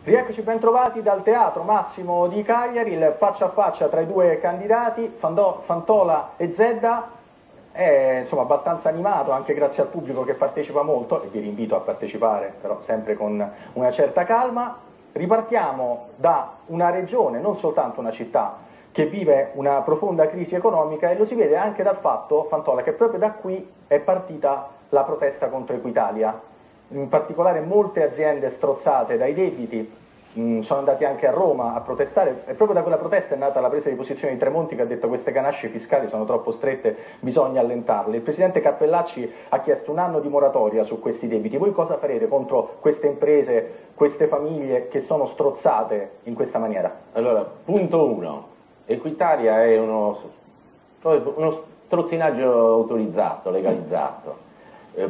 Rieccoci ben trovati dal Teatro Massimo di Cagliari, il faccia a faccia tra i due candidati, Fantola e Zedda. È insomma abbastanza animato anche grazie al pubblico che partecipa molto, e vi rinvito a partecipare però sempre con una certa calma. Ripartiamo da una regione, non soltanto una città, che vive una profonda crisi economica, e lo si vede anche dal fatto, Fantola, che proprio da qui è partita la protesta contro Equitalia. In particolare molte aziende strozzate dai debiti sono andati anche a Roma a protestare, e proprio da quella protesta è nata la presa di posizione di Tremonti, che ha detto: queste ganasce fiscali sono troppo strette, bisogna allentarle. Il presidente Cappellacci ha chiesto un anno di moratoria su questi debiti. Voi cosa farete contro queste imprese, queste famiglie che sono strozzate in questa maniera? Allora, punto 1, Equitalia è uno strozzinaggio autorizzato, legalizzato.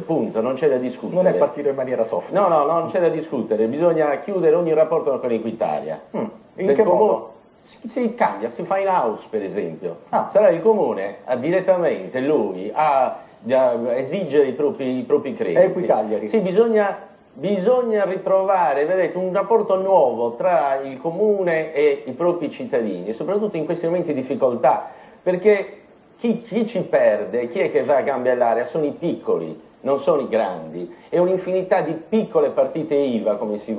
Punto, non c'è da discutere. Non è partito in maniera soft. No, non c'è da discutere, bisogna chiudere ogni rapporto con Equitalia. In che modo? Si cambia, si fa in house per esempio. Sarà il comune direttamente lui a esigere i propri crediti. Equicagliari. Sì, bisogna ritrovare, vedete, un rapporto nuovo tra il comune e i propri cittadini, soprattutto in questi momenti di difficoltà, perché chi ci perde, chi è che va a gambellare? Sono i piccoli, non sono i grandi. È un'infinità di piccole partite IVA, come si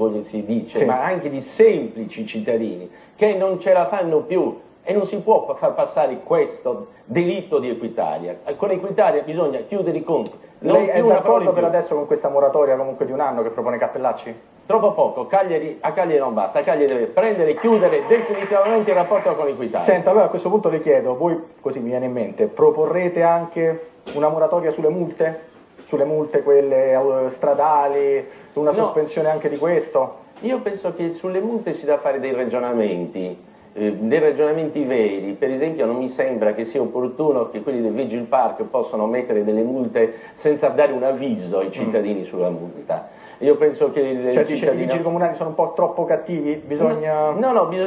dice, sì, ma anche di semplici cittadini che non ce la fanno più, e non si può far passare questo delitto di Equitalia. Con Equitalia bisogna chiudere i conti. Lei è d'accordo per adesso con questa moratoria comunque di un anno che propone Cappellacci? Troppo poco, a Cagliari non basta, Cagliari deve prendere e chiudere definitivamente il rapporto con Equitalia. Senta, allora a questo punto le chiedo, voi, così mi viene in mente, proporrete anche una moratoria sulle multe? Sulle multe quelle stradali, una sospensione anche di questo? Io penso che sulle multe si deve fare dei ragionamenti veri. Per esempio non mi sembra che sia opportuno che quelli del Vigil Park possano mettere delle multe senza dare un avviso ai cittadini sulla multa. Io penso che i vigili comunali sono un po' troppo cattivi, bisogna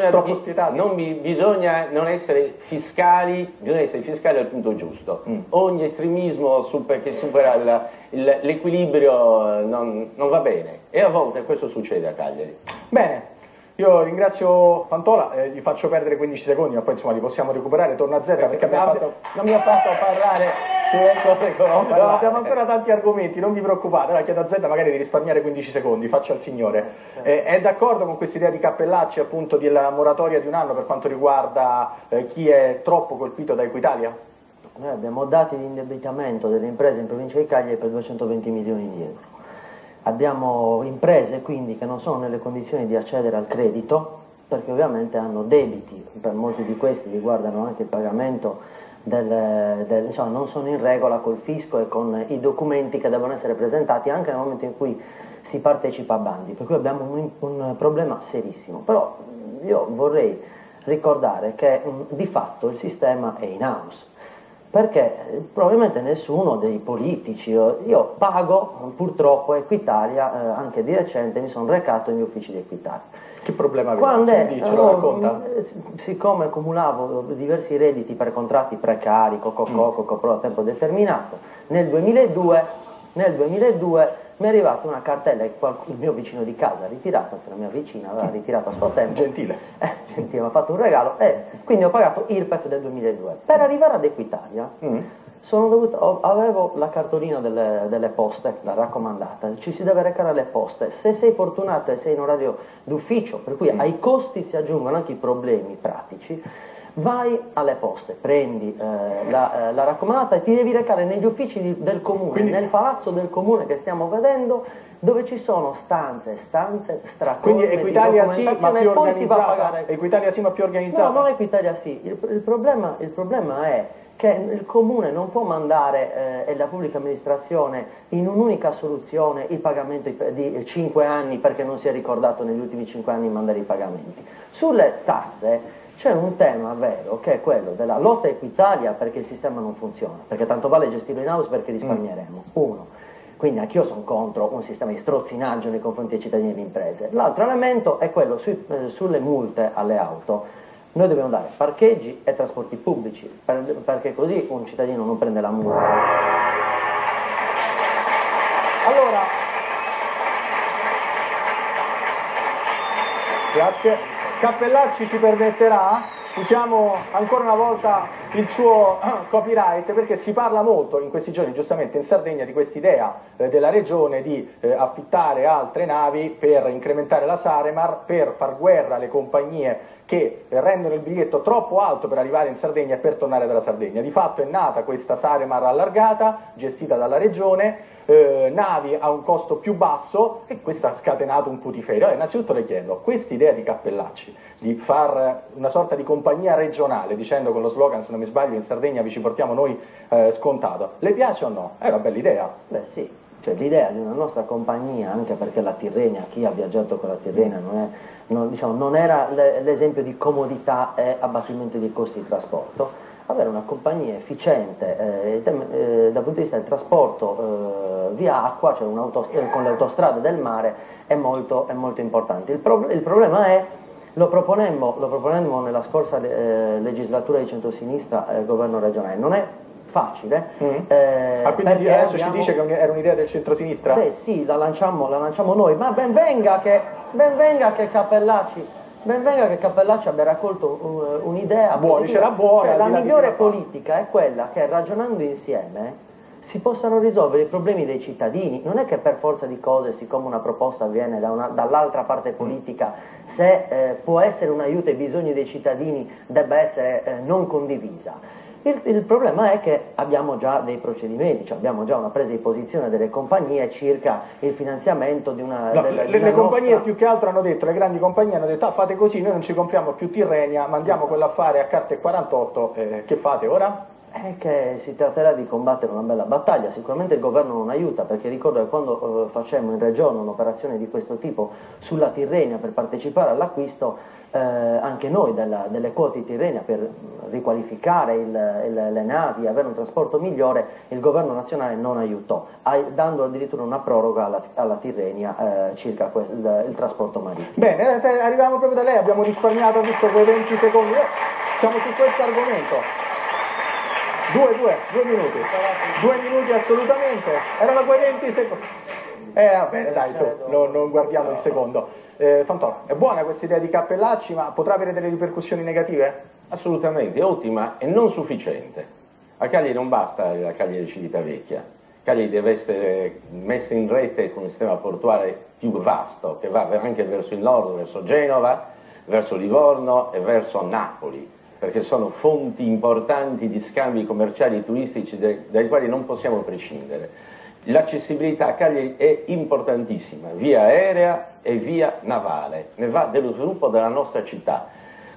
troppo spietati. Bisogna non essere fiscali, bisogna essere fiscali al punto giusto. Ogni estremismo che supera l'equilibrio non va bene, e a volte questo succede a Cagliari. Bene. Io ringrazio Fantola, gli faccio perdere 15 secondi, ma poi insomma li possiamo recuperare. Torno a Zedda perché non mi ha fatto parlare sulle cose che ho parlato. No, abbiamo ancora tanti argomenti, non vi preoccupate. Allora chiedo a Zedda magari di risparmiare 15 secondi, faccia il signore. È d'accordo con questa idea di Cappellacci, appunto, della moratoria di un anno per quanto riguarda chi è troppo colpito da Equitalia? Noi abbiamo dati di indebitamento delle imprese in provincia di Cagliari per 220 milioni di euro. Abbiamo imprese quindi che non sono nelle condizioni di accedere al credito, perché ovviamente hanno debiti, per molti di questi riguardano anche il pagamento insomma, non sono in regola col fisco e con i documenti che devono essere presentati anche nel momento in cui si partecipa a bandi, per cui abbiamo un problema serissimo. Però io vorrei ricordare che di fatto il sistema è in house, perché probabilmente nessuno dei politici, io pago purtroppo Equitalia, anche di recente mi sono recato negli uffici di Equitalia. Che problema aveva? Ce lo racconta? Siccome accumulavo diversi redditi per contratti precari, co-pro a tempo determinato, nel 2002 mi è arrivata una cartella che il mio vicino di casa ha ritirato, anzi la mia vicina aveva ritirato a suo tempo. Gentile. Gentile, mi ha fatto un regalo, e quindi ho pagato IRPEF del 2002. Per arrivare ad Equitalia avevo la cartolina delle poste, la raccomandata, ci si deve recare alle poste. Se sei fortunato e sei in orario d'ufficio, per cui ai costi si aggiungono anche i problemi pratici, vai alle poste, prendi la raccomandata e ti devi recare negli uffici del comune, quindi nel palazzo del comune che stiamo vedendo, dove ci sono stanze stracolme. Quindi Equitalia sì, ma più poi si va a pagare. Equitalia sì, ma più organizzata. No, non Equitalia sì. Il problema è che il comune non può mandare e la pubblica amministrazione in un'unica soluzione il pagamento di 5 anni perché non si è ricordato negli ultimi 5 anni mandare i pagamenti. Sulle tasse c'è un tema vero, che è quello della lotta Equitalia, perché il sistema non funziona, perché tanto vale gestirlo in house perché risparmieremo. Uno. Quindi anch'io sono contro un sistema di strozzinaggio nei confronti dei cittadini e delle imprese. L'altro elemento è quello sulle multe alle auto. Noi dobbiamo dare parcheggi e trasporti pubblici, perché così un cittadino non prende la multa. Allora, Grazie. Cappellacci ci permetterà, usiamo ancora una volta il suo copyright, perché si parla molto in questi giorni, giustamente in Sardegna, di quest'idea della regione di affittare altre navi per incrementare la Saremar, per far guerra alle compagnie che rendono il biglietto troppo alto per arrivare in Sardegna e per tornare dalla Sardegna. Di fatto è nata questa Saremar allargata, gestita dalla regione, navi a un costo più basso, e questo ha scatenato un putiferio. Allora, innanzitutto le chiedo, quest'idea di Cappellacci di far una sorta di compagnia regionale, dicendo con lo slogan, se non mi sbaglio, in Sardegna vi ci portiamo noi, scontato, le piace o no? È una bella idea. Beh sì, cioè l'idea di una nostra compagnia, anche perché la Tirrenia, chi ha viaggiato con la Tirrenia non era l'esempio di comodità e abbattimento dei costi di trasporto. Avere una compagnia efficiente dal punto di vista del trasporto via acqua, cioè con le autostrade del mare, è molto importante. Il problema è, lo proponemmo nella scorsa legislatura di centrosinistra al governo regionale, non è facile. Quindi adesso ci dice che era un'idea del centrosinistra? Beh sì, la lanciamo noi, ma ben venga che Cappellacci abbia raccolto un'idea buona, cioè, la migliore politica è quella che, ragionando insieme, si possano risolvere i problemi dei cittadini. Non è che per forza di cose, siccome una proposta viene dall'altra parte politica, se può essere un aiuto ai bisogni dei cittadini, debba essere non condivisa. Il problema è che abbiamo già dei procedimenti, cioè abbiamo già una presa di posizione delle compagnie circa il finanziamento di una... le compagnie più che altro hanno detto, le grandi compagnie hanno detto: fate così, noi non ci compriamo più Tirrenia, mandiamo quello a fare a carte 48, che fate ora? È che si tratterà di combattere una bella battaglia. Sicuramente il governo non aiuta, perché ricordo che quando facemmo in regione un'operazione di questo tipo sulla Tirrenia per partecipare all'acquisto, anche noi delle quote di Tirrenia, per riqualificare le navi e avere un trasporto migliore, il governo nazionale non aiutò, dando addirittura una proroga alla Tirrenia circa il trasporto marittimo. Bene, arriviamo proprio da lei, abbiamo risparmiato, visto quei 20 secondi, siamo su questo argomento. Due minuti. 2 minuti assolutamente. Erano quei 20 secondi. Va bene, dai, non guardiamo il secondo. Fantoro, è buona questa idea di Cappellacci, ma potrà avere delle ripercussioni negative? Assolutamente, è ottima e non sufficiente. A Cagliari non basta la Cagliari Civitavecchia. Cagliari deve essere messa in rete con un sistema portuale più vasto, che va anche verso il nord, verso Genova, verso Livorno e verso Napoli, perché sono fonti importanti di scambi commerciali e turistici dai quali non possiamo prescindere. L'accessibilità a Cagliari è importantissima, via aerea e via navale, ne va dello sviluppo della nostra città.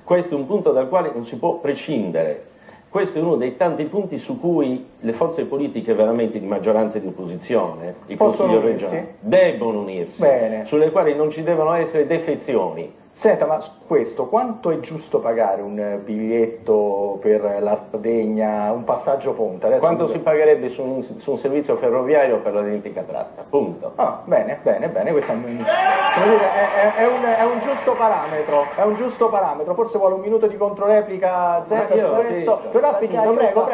Questo è un punto dal quale non si può prescindere. Questo è uno dei tanti punti su cui le forze politiche veramente di maggioranza e di opposizione, il Consiglio regionale, debbono unirsi, sulle quali non ci devono essere defezioni. Senta, ma questo, quanto è giusto pagare un biglietto per la Sardegna, un passaggio ponte? Adesso quanto si pagherebbe su un servizio ferroviario per l'identica tratta, punto. Bene, questo è un giusto parametro, forse vuole un minuto di controreplica Zeta su questo, però ha finito, prego,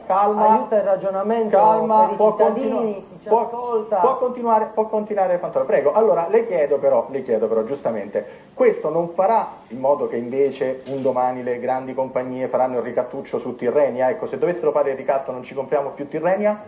calma. Aiuta il ragionamento per i cittadini, chi ci ascolta. Può continuare Fantoro, prego. Allora, le chiedo però giustamente, questo non farà in modo che invece un domani le grandi compagnie faranno il ricattuccio su Tirrenia? Ecco, se dovessero fare il ricatto non ci compriamo più Tirrenia?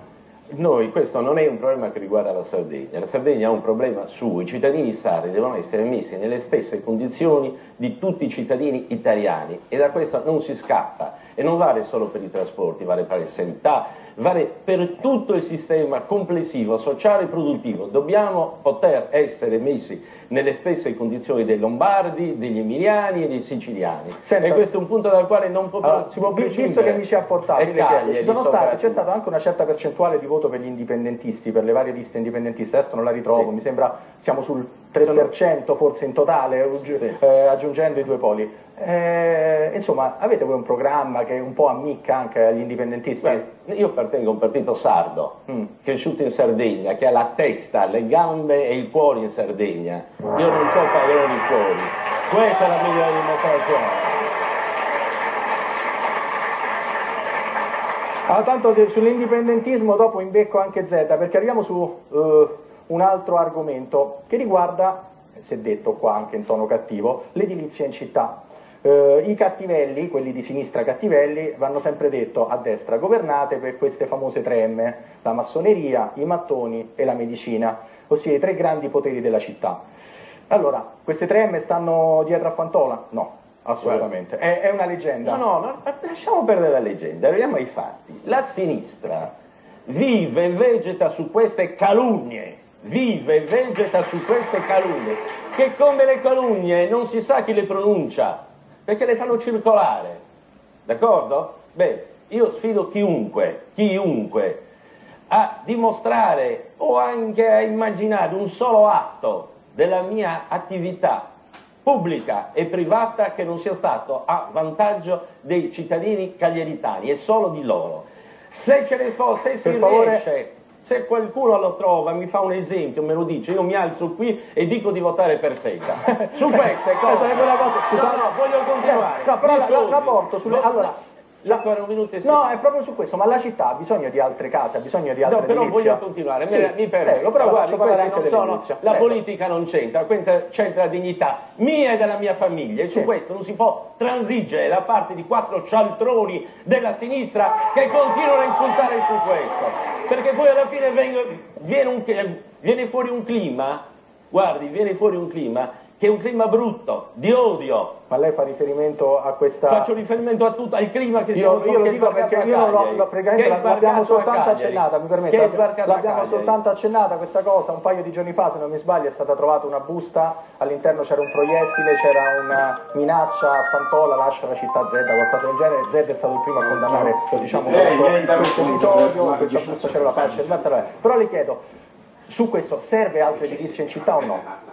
Questo non è un problema che riguarda la Sardegna ha un problema suo, i cittadini sardi devono essere messi nelle stesse condizioni di tutti i cittadini italiani, e da questo non si scappa, e non vale solo per i trasporti, vale per la sanità, vale per tutto il sistema complessivo, sociale e produttivo. Dobbiamo poter essere messi nelle stesse condizioni dei lombardi, degli emiliani e dei siciliani. Senta, e questo è un punto dal quale non si può prescindere. Visto che mi ci ha portato, c'è stata anche una certa percentuale di voto per gli indipendentisti, per le varie liste indipendentiste, adesso non la ritrovo, mi sembra siamo sul 3% forse in totale, aggiungendo i due poli. Insomma, avete voi un programma che un po' ammicca anche agli indipendentisti? Io appartengo a un partito sardo, cresciuto in Sardegna, che ha la testa, le gambe e il cuore in Sardegna. Io non ho padroni fuori. Questa è la migliore dimostrazione. Tanto sull'indipendentismo dopo imbecco anche Zeta, perché arriviamo su un altro argomento che riguarda si è detto qua anche in tono cattivo, l'edilizia in città. I cattivelli, quelli di sinistra cattivelli, vanno sempre detto a destra, governate per queste famose 3M, la massoneria, i mattoni e la medicina, ossia i 3 grandi poteri della città. Allora, queste 3M stanno dietro a Fantola? No, assolutamente, è una leggenda. No, ma lasciamo perdere la leggenda, arriviamo ai fatti. La sinistra vive e vegeta su queste calunnie, che come le calunnie non si sa chi le pronuncia, perché le fanno circolare, d'accordo? Beh, io sfido chiunque, a dimostrare o anche a immaginare un solo atto della mia attività pubblica e privata che non sia stato a vantaggio dei cittadini cagliaritani e solo di loro. Se ce ne fosse, se si riesce, se qualcuno lo trova, mi fa un esempio, me lo dice, io mi alzo qui e dico di votare per Sega. Su queste cose. Sarebbe una cosa, scusate, no, voglio continuare. No, però l'apporto sulle... Allora, ancora un minuto e no, è proprio su questo, ma la città ha bisogno di altre case, ha bisogno di altre edilizia. No, però voglio continuare, sì, mi permetto. Però guardi, questi non sono, la politica non c'entra, c'entra la dignità mia e della mia famiglia, e su questo non si può transigere da parte di 4 cialtroni della sinistra che continuano a insultare su questo, perché poi alla fine viene fuori un clima, guardi, che è un clima brutto, di odio. Ma lei fa riferimento a questa... Faccio riferimento a tutto, al clima che io lo dico perché io l'abbiamo soltanto accennata, mi permette, l'abbiamo soltanto accennata questa cosa un paio di giorni fa, se non mi sbaglio, è stata trovata una busta, all'interno c'era un proiettile, c'era una minaccia a Fantola, lascia la città Z, qualcosa del genere. Z è stato il primo a condannare, diciamo, questo episodio, questa busta c'era la faccia, però le chiedo, su questo serve altre edilizia in città o no?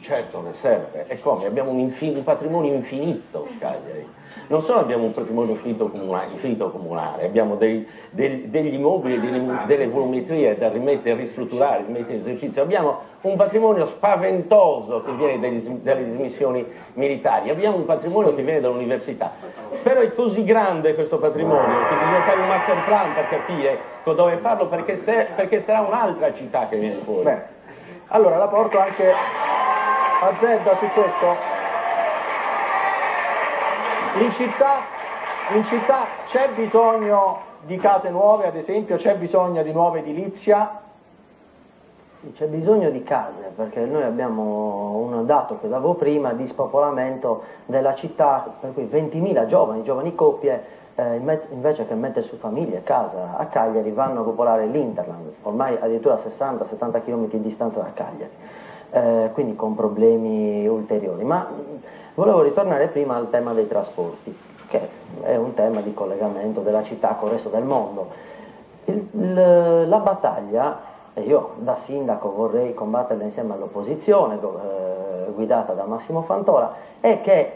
Certo che serve, e come? Abbiamo un patrimonio infinito, Cagliari. Non solo abbiamo un patrimonio infinito comunale, abbiamo degli immobili, delle volumetrie da rimettere, ristrutturare, rimettere in esercizio, abbiamo un patrimonio spaventoso che viene dalle dismissioni militari, abbiamo un patrimonio che viene dall'università, però è così grande questo patrimonio che bisogna fare un master plan per capire dove farlo, perché sarà un'altra città che viene fuori. Bene. Allora la porto anche a Zedda su questo. In città c'è bisogno di case nuove, ad esempio, c'è bisogno di nuova edilizia? Sì, c'è bisogno di case, perché noi abbiamo un dato che davo prima di spopolamento della città, per cui 20.000 giovani coppie, invece che mettere su famiglie, casa a Cagliari, vanno a popolare l'Interland, ormai addirittura a 60-70 km di distanza da Cagliari, quindi con problemi ulteriori. Ma volevo ritornare prima al tema dei trasporti, che è un tema di collegamento della città con il resto del mondo. La battaglia, e io da sindaco vorrei combatterla insieme all'opposizione, guidata da Massimo Fantola, è che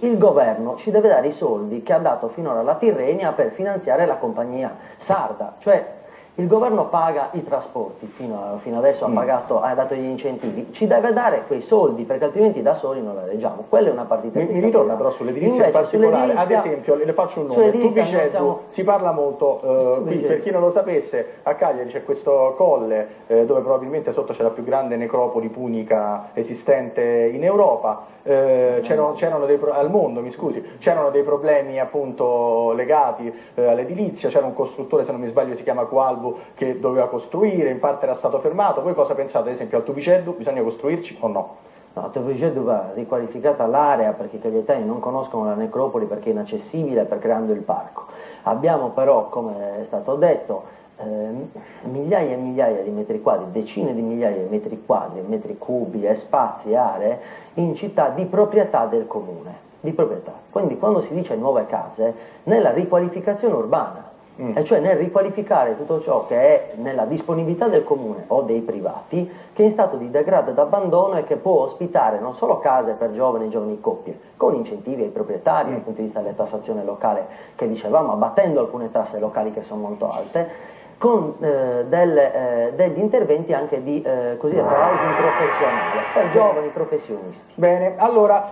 il governo ci deve dare i soldi che ha dato finora la Tirrenia per finanziare la compagnia sarda, cioè il governo paga i trasporti, fino adesso ha dato gli incentivi, ci deve dare quei soldi perché altrimenti da soli non la reggiamo. Quella è una partita mi ritorna però sull'edilizia in particolare, ad esempio, le faccio un nome, Tuviceddu, si parla molto, qui per chi non lo sapesse, a Cagliari c'è questo colle dove probabilmente sotto c'è la più grande necropoli punica esistente in Europa, al mondo, mi scusi, c'erano dei problemi appunto legati all'edilizia, c'era un costruttore, se non mi sbaglio si chiama Qualvo, che doveva costruire, in parte era stato fermato. Voi cosa pensate ad esempio al Tuviceddu? Bisogna costruirci o no? No, a Tuviceddu va riqualificata l'area perché i caglietani non conoscono la necropoli perché è inaccessibile, per creando il parco. Abbiamo però, come è stato detto, migliaia e migliaia di metri quadri, decine di migliaia di metri quadri, metri cubi e spazi, aree in città di proprietà del comune, di proprietà. Quindi quando si dice nuove case, nella riqualificazione urbana, e cioè nel riqualificare tutto ciò che è nella disponibilità del comune o dei privati, che è in stato di degrado ed abbandono e che può ospitare non solo case per giovani coppie, con incentivi ai proprietari dal punto di vista della tassazione locale che dicevamo, abbattendo alcune tasse locali che sono molto alte, con degli interventi anche di cosiddetto housing professionale per giovani professionisti. Bene, allora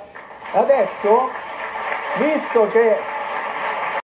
adesso, visto che